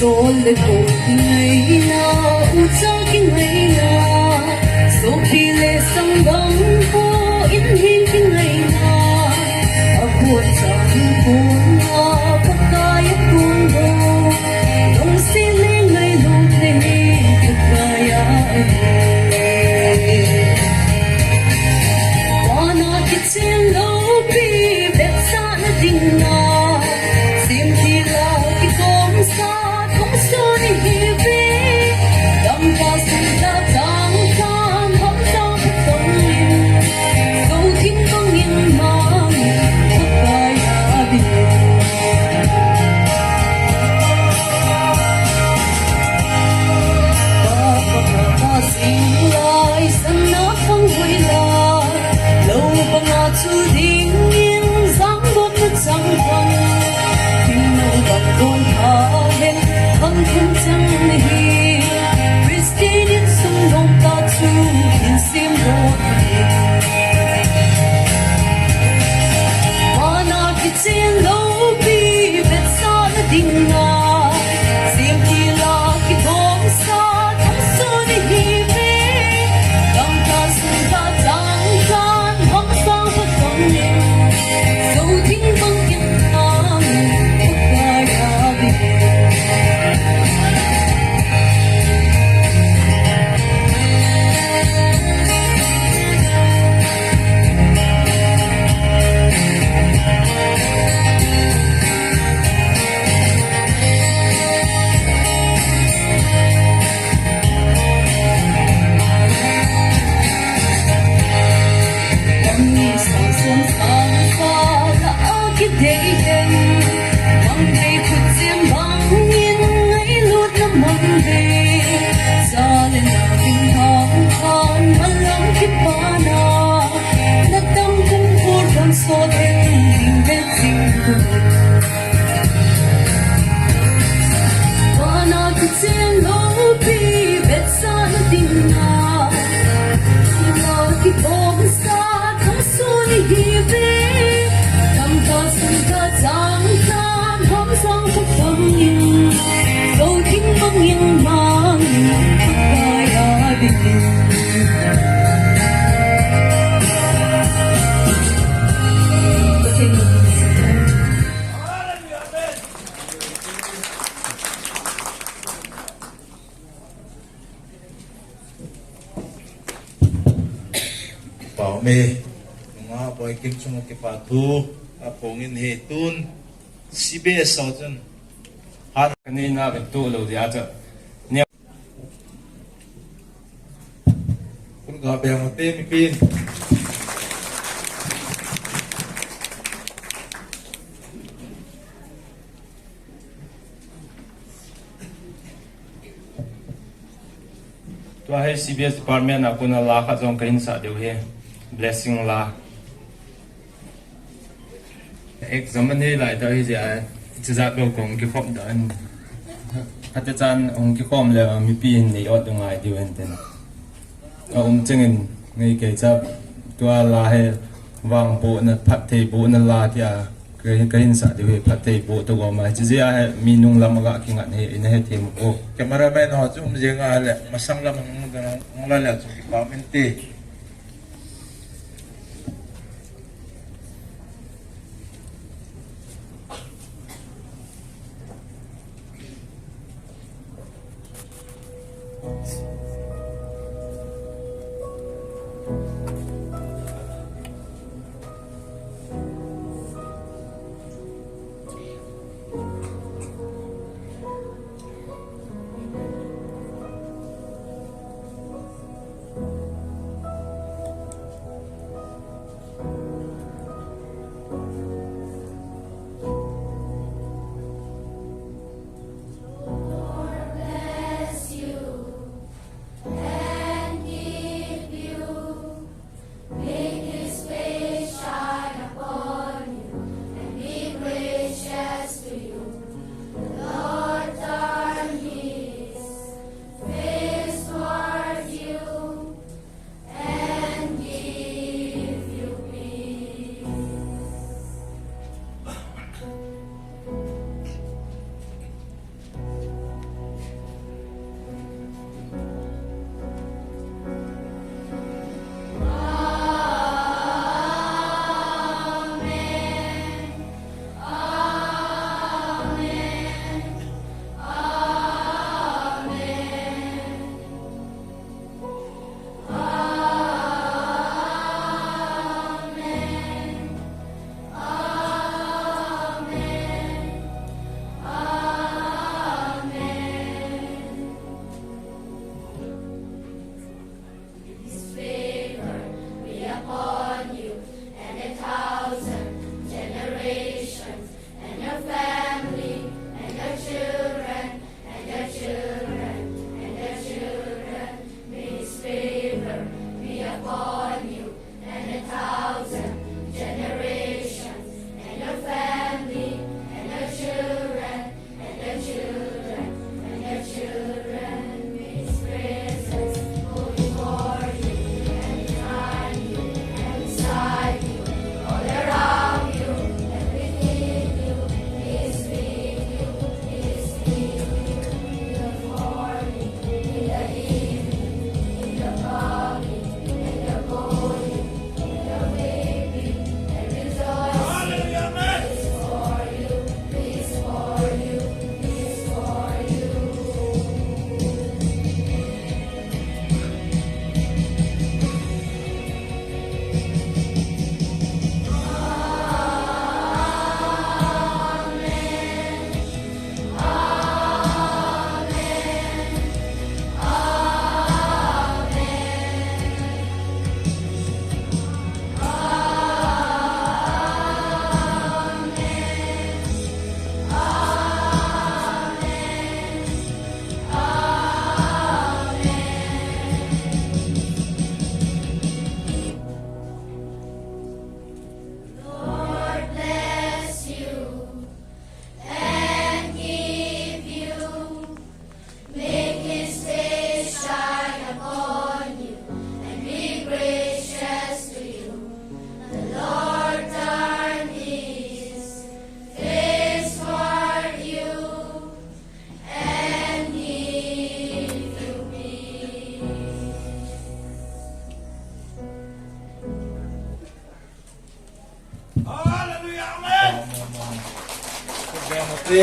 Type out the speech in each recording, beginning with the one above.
Sol le ko ngai na u cha ki ngai na so phi le sang bang ko in hin ki ngai na a ko cha ko na pa ka ya ko do dong si le ngai lu le ni ka ya wa na ki chen lo pi be sa na ding na sim ki la ki kom sa me nga boy kim chung ke pa thu a pongin he tun CBS sautan har kanina ben tu lo dia cha kun ga be ma te mi pin tu hai CBS department akuna la kha jong kain sa deu he blessing la exam ne lai da hi ja chu za lo kong ki khom dan hata chan ong ki khom le mi pin nei ot ngai di wen ten chengin ngai ke cha tua la he wang bo na phat thei bo na la tia kain sa deu he phat thei bo to go ma chi ja he mi nung lam ga ki ngat he in he them o cameraman ho chung je nga le masang lam ng la la chung ki pa min te ตัว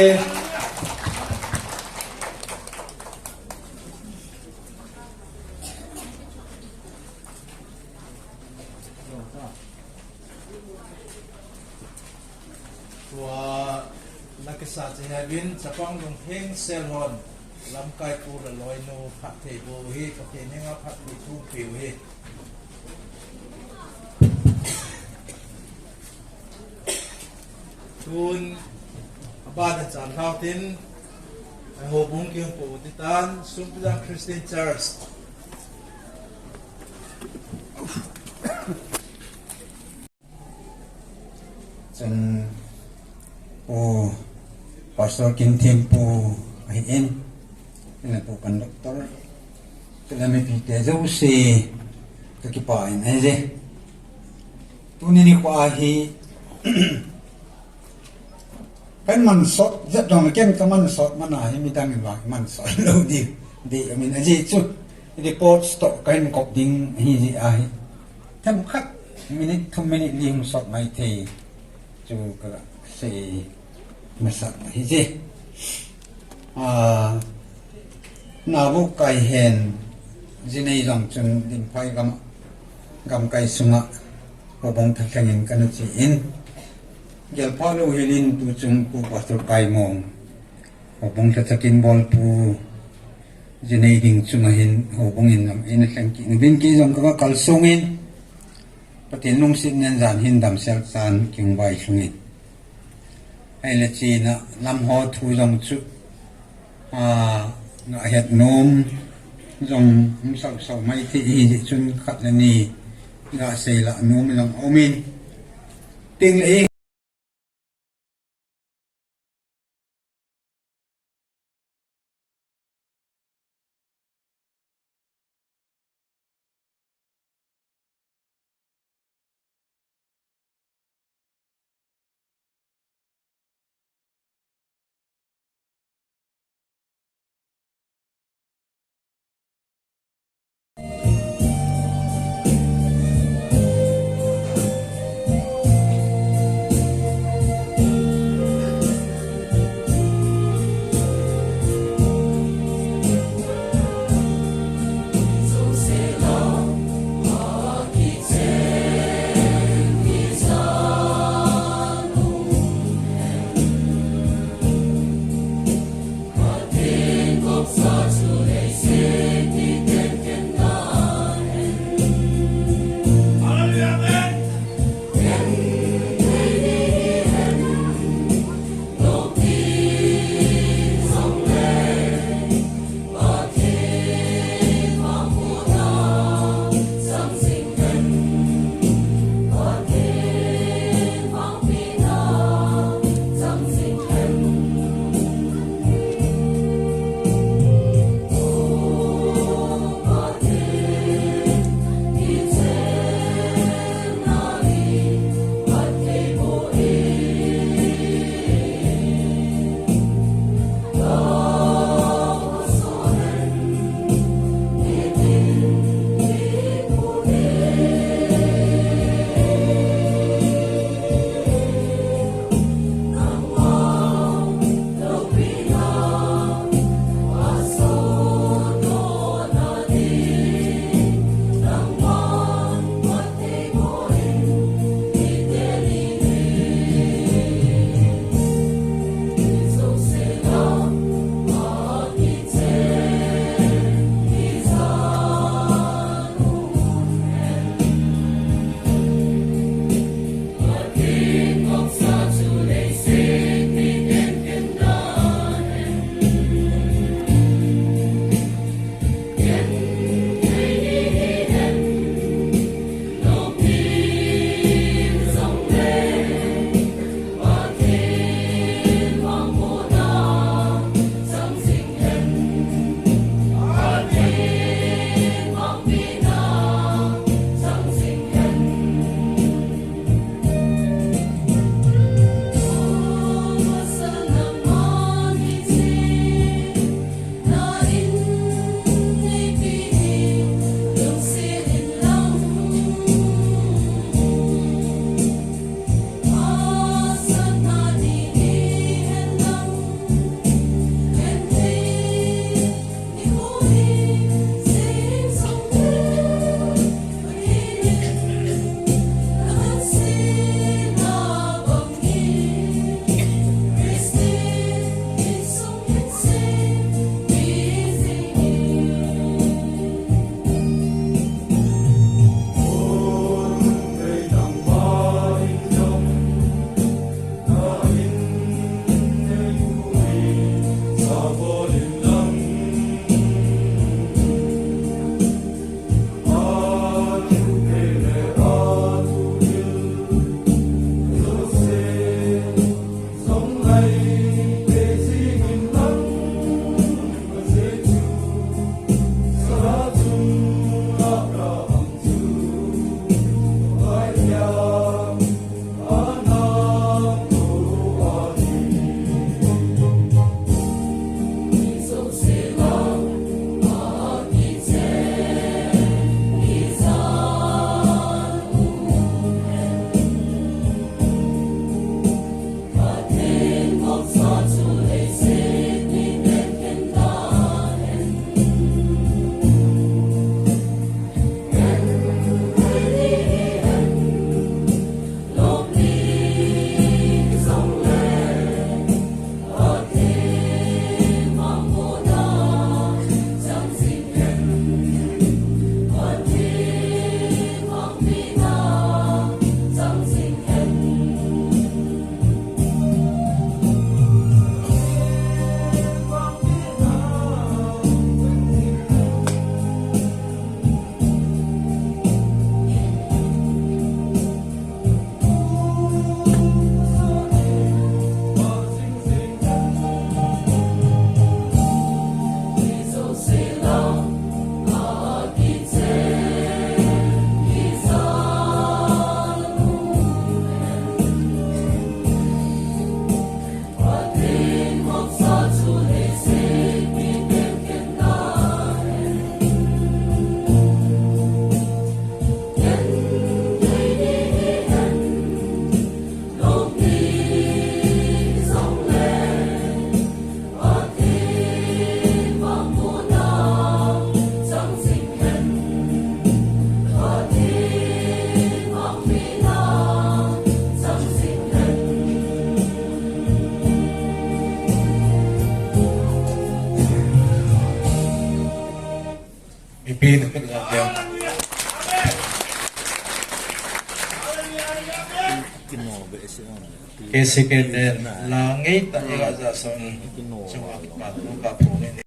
นักษาจะให้วินจะฟังลงเพลงเซลฮอนลำไก่ปูละลอยโนผักเทโบเฮกับเทนี่ว่าผักปูทูผิวเฮทุนบ้านอาจารย์ข้าวทินโฮบุ้งเกี่ยวปูติตันซุปดังคริสเตียนเชิร์ชจนปูพอสกินเทมปูให้เอ็นนั่นปูเป็นด็อกเตอร์ก็เลยไม่พิจารณาสิก็คิดไปนะเจ้ตัวนี้นี่กว่าที่เป็นมันสดจะตรงเก่งก็มันสดมันอะไรมีดังว่ามันสดเราดีดีI mean aja itu di pot stok kain kop ding hi ai tham khắc minute 2 minute ling sot mai the chu ka se masak hi je na bu kai hen jinei jong chun din phai gam kai sunga ko bong thakangin kan chi in gel phalu hilin tu chung pu pastor Kaimuong ko bong thakin bol pu jinei ding chunga hin ho bong in nam in tlang ki bin ki jong ka kal sungin patin lung sin nan jan hin dam sel san king bai sungin ai la chi na lam ho thu jong chu na het nom jong sau mai ti hi chun khat la ni ga se la nom lang omin ting le ipin ko na kaya kasi kete langit ta iga sa song apat nung kapungin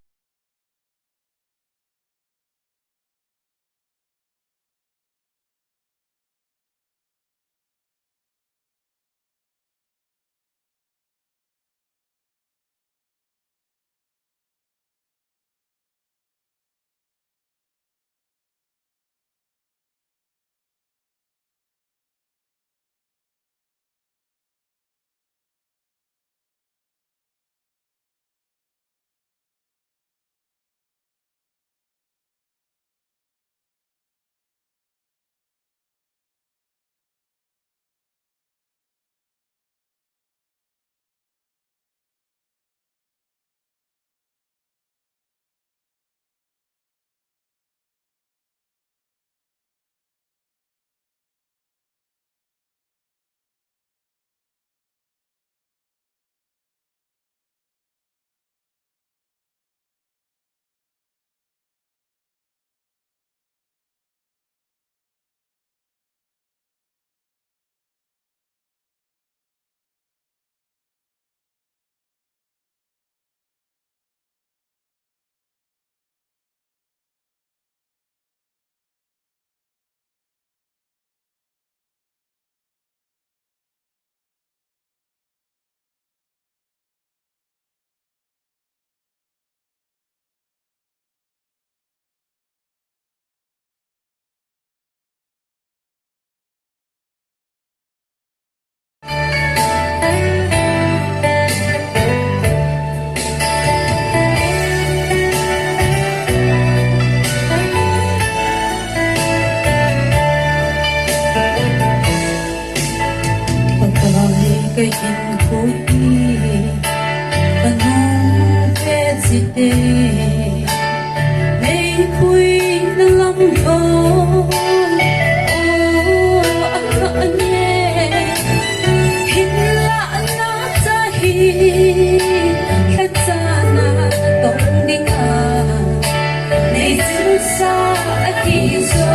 kain ko anong pwede may puy na lang ko ang kaanye hinla na tahi katsana tong di ka naisin sa atiso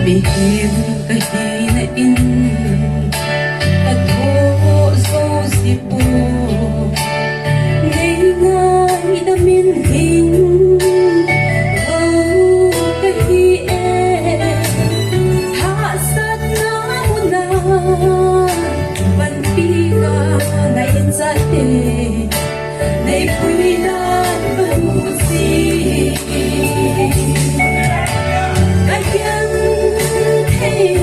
bihim kahinain at so sipo ngayon inaminhin kahien hasad na muna pantika ngayon sa atin naipulinan mamusik hey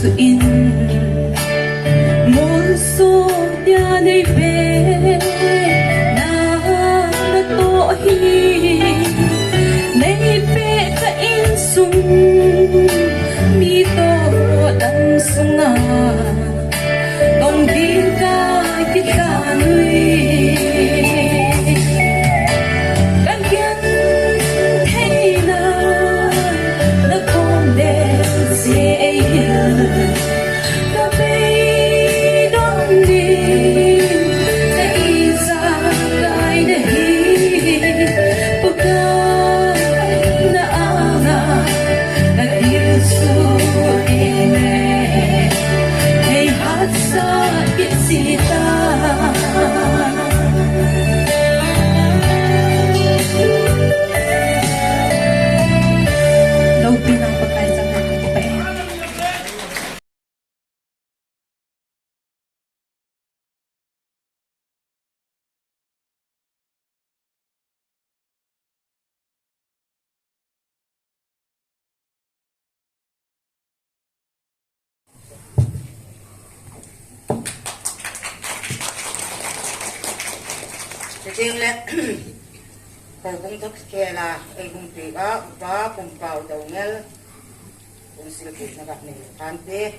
su in mol so dia nei ve na to hi nei pe ka in sung mi to dan sunga dong din ka ki ka nui Tiếng lệ Hồ cũng thức kê là Ê cũng tùy á Và cũng vào đầu nghe Cũng xin kịp nó gặp này Phán tế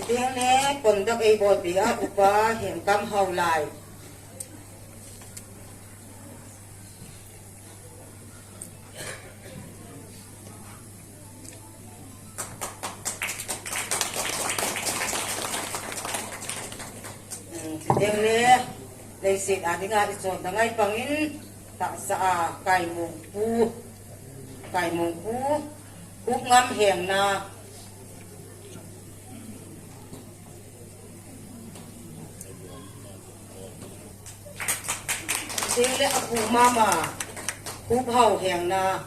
Tiếng lệ Còn đắc ê bột bì á Và hiện cam hầu lại Tiếng lệ Lấy xịt á đi ngạc chọn ta ngay bằng in Tạ xã Kaimuong pu Hút ngắm Hengna Tiếng lệ apu mama Hút hầu Hengna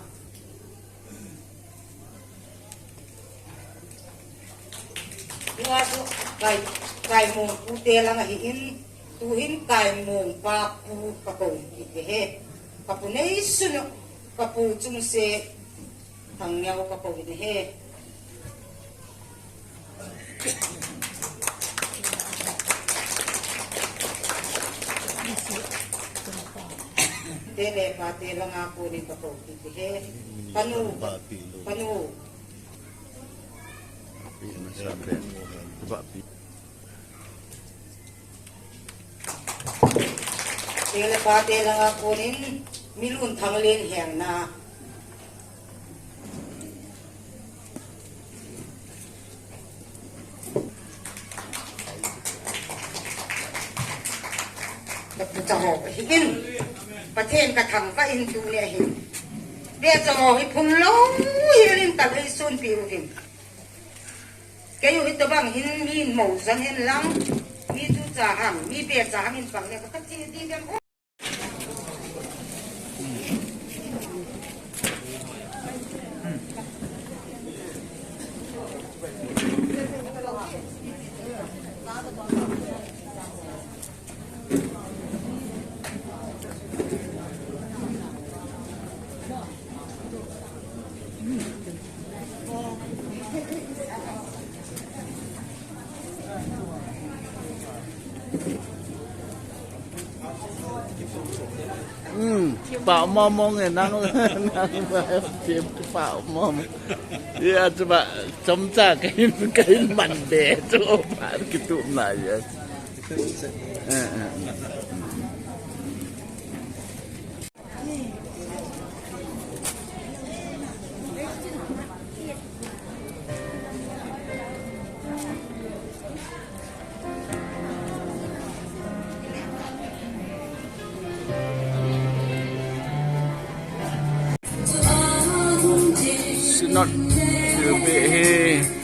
Nga tu Kaimuong pu te lang hiin tuhin Kaimuong pa pu kapong ite kapu nei suno kapu chung se thang nhau kapong ite he te le pa te lang ako ni kapong ite he panu Tinggal pati lang ako nin Lenthang Hengna Kapita ho higin Patin katang ka into niya hin Beto ho hipulong hirin tagay sun piruhin Kayo ito bang hin mausan hin lang Mi tu cahang, mi biar cahang in pang niya kakati di kan oh. Pak momong nang phim Pak mom. Ya coba comca kain mande coba gitu nah ya. Not to be here.